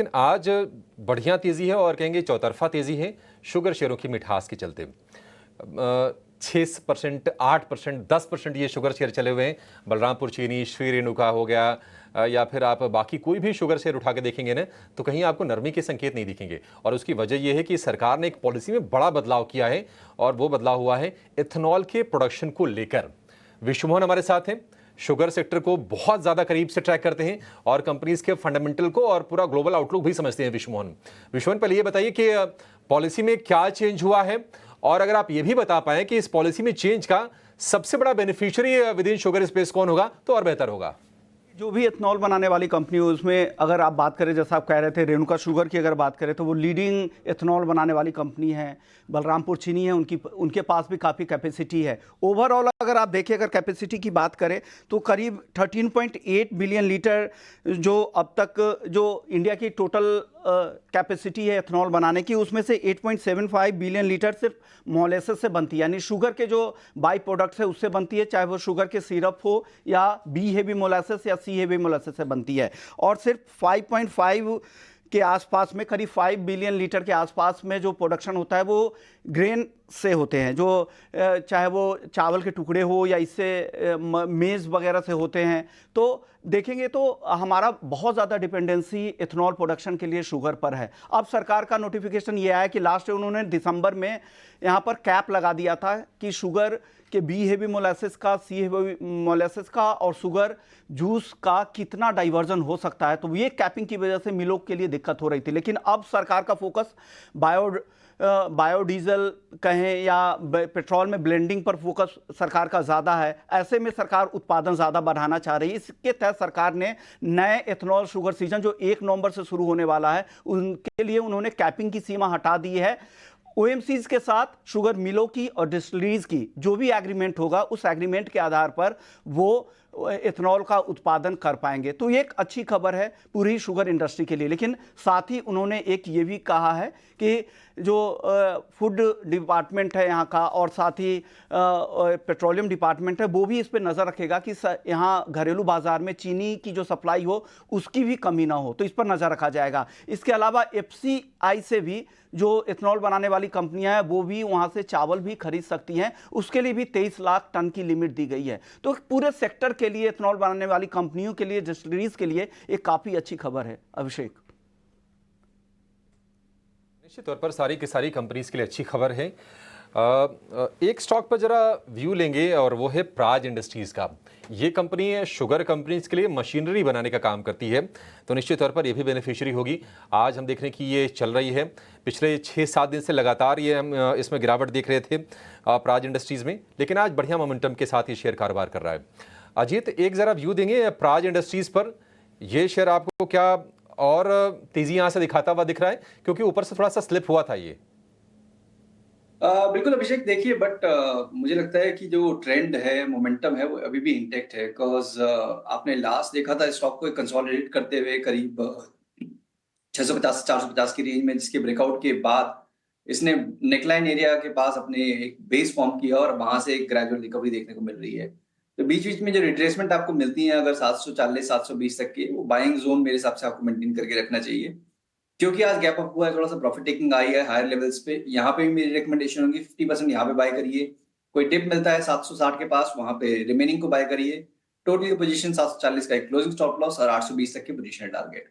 लेकिन आज बढ़िया तेजी है और कहेंगे चौतरफा तेजी है शुगर शेयरों की मिठास के चलते। 6%, 8%, 10% ये शुगर शेयर चले हुए हैं। बलरामपुर चीनी, श्री रेणुका हो गया, या फिर आप बाकी कोई भी शुगर शेयर उठा के देखेंगे ना, तो कहीं आपको नरमी के संकेत नहीं दिखेंगे। और उसकी वजह यह है कि सरकार ने एक पॉलिसी में बड़ा बदलाव किया है और वो बदलाव हुआ है इथेनॉल के प्रोडक्शन को लेकर। विश्वमोहन हमारे साथ हैं, शुगर सेक्टर को बहुत ज्यादा करीब से ट्रैक करते हैं और कंपनीज के फंडामेंटल को और पूरा ग्लोबल आउटलुक भी समझते हैं। विश्वमोहन, पहले ये बताइए कि पॉलिसी में क्या चेंज हुआ है, और अगर आप ये भी बता पाएं कि इस पॉलिसी में चेंज का सबसे बड़ा beneficiary with in sugar space कौन होगा तो और बेहतर होगा। जो भी इथेनॉल बनाने वाली कंपनी है उसमें अगर आप बात करें, जैसा आप कह रहे थे रेणुका शुगर की अगर बात करें तो वो लीडिंग इथेनॉल बनाने वाली कंपनी है। बलरामपुर चीनी है, उनके पास भी काफ़ी कैपेसिटी है। ओवरऑल अगर आप देखें, अगर कैपेसिटी की बात करें तो करीब 13.8 बिलियन लीटर जो अब तक जो इंडिया की टोटल कैपेसिटी है इथेनॉल बनाने की, उसमें से 8.75 बिलियन लीटर सिर्फ मोलेसेस से बनती है, यानी शुगर के जो बाई प्रोडक्ट्स है उससे बनती है, चाहे वो शुगर के सिरप हो या बी हेवी मोलासेस या सी हेवी मोलासेस से बनती है। और सिर्फ 5.5 के आसपास में, करीब 5 बिलियन लीटर के आसपास में जो प्रोडक्शन होता है वो ग्रेन से होते हैं, जो चाहे वो चावल के टुकड़े हो या इससे मेज़ वगैरह से होते हैं। तो देखेंगे तो हमारा बहुत ज़्यादा डिपेंडेंसी इथेनॉल प्रोडक्शन के लिए शुगर पर है। अब सरकार का नोटिफिकेशन ये आया कि लास्ट उन्होंने दिसंबर में यहाँ पर कैप लगा दिया था कि शुगर के बी हेवी मोलासेस का, सी हेवी मोलासेस का और शुगर जूस का कितना डाइवर्जन हो सकता है। तो ये कैपिंग की वजह से मिलों के लिए दिक्कत हो रही थी, लेकिन अब सरकार का फोकस बायोडीजल कहें या पेट्रोल में ब्लेंडिंग पर फोकस सरकार का ज़्यादा है। ऐसे में सरकार उत्पादन ज़्यादा बढ़ाना चाह रही है। इसके तहत सरकार ने नए इथेनॉल शुगर सीजन जो 1 नवंबर से शुरू होने वाला है, उनके लिए उन्होंने कैपिंग की सीमा हटा दी है। ओएमसीज के साथ शुगर मिलों की और डिस्टिलरीज की जो भी एग्रीमेंट होगा, उस एग्रीमेंट के आधार पर वो इथेनॉल का उत्पादन कर पाएंगे। तो ये एक अच्छी खबर है पूरी शुगर इंडस्ट्री के लिए। लेकिन साथ ही उन्होंने एक ये भी कहा है कि जो फूड डिपार्टमेंट है यहाँ का और साथ ही पेट्रोलियम डिपार्टमेंट है, वो भी इस पर नज़र रखेगा कि यहाँ घरेलू बाजार में चीनी की जो सप्लाई हो उसकी भी कमी ना हो, तो इस पर नज़र रखा जाएगा। इसके अलावा एफसीआई से भी जो इथेनॉल बनाने वाली कंपनियां हैं वो भी वहाँ से चावल भी खरीद सकती हैं, उसके लिए भी 23 लाख टन की लिमिट दी गई है। तो पूरे सेक्टर के लिए, इथेनॉल बनाने वाली कंपनियों के लिए, डिस्टिलरीज के लिए एक काफ़ी अच्छी खबर है। अभिषेक, निश्चित तौर पर सारी की सारी कंपनीज के लिए अच्छी खबर है। एक स्टॉक पर जरा व्यू लेंगे और वो है प्राज इंडस्ट्रीज का। ये कंपनी शुगर कंपनीज के लिए मशीनरी बनाने का काम करती है, तो निश्चित तौर पर ये भी बेनिफिशियरी होगी। आज हम देख रहे हैं कि ये चल रही है, पिछले 6-7 दिन से लगातार ये हम इसमें गिरावट देख रहे थे प्राज इंडस्ट्रीज में, लेकिन आज बढ़िया मोमेंटम के साथ ये शेयर कारोबार कर रहा है। अजीत, एक ज़रा व्यू देंगे प्राज इंडस्ट्रीज पर। ये शेयर आपको क्या और तेज़ी यहाँ से दिखाता हुआ दिख रहा है, क्योंकि ऊपर से थोड़ा सा स्लिप हुआ था ये? बिल्कुल अभिषेक, देखिए बट मुझे लगता है कि जो ट्रेंड है, मोमेंटम है, वो अभी भी इंटैक्ट है। बिकॉज आपने लास्ट देखा था स्टॉक को कंसोलिडेट करते हुए करीब 650 से 450 की रेंज में, जिसके ब्रेकआउट के बाद इसने नेकलाइन एरिया के पास अपने एक बेस फॉर्म किया और वहां से एक ग्रेजुअल रिकवरी देखने को मिल रही है। तो बीच बीच में जो रिट्रेसमेंट आपको मिलती है अगर 740 720 तक के, वो बाइंग जोन मेरे हिसाब से आपको मेंटेन करके रखना चाहिए, क्योंकि आज गैप अप हुआ है, थोड़ा सा प्रॉफिट टेकिंग आई है हायर लेवल्स पे। यहाँ पे भी मेरी रिकमेंडेशन होगी 50% यहाँ पे बाय करिए। कोई टिप मिलता है 760 के पास, वहां पे रिमेनिंग को बाय करिए। टोटल पोजीशन 740 का एक क्लोजिंग स्टॉप लॉस और 820 तक की पोजीशन टारगेट।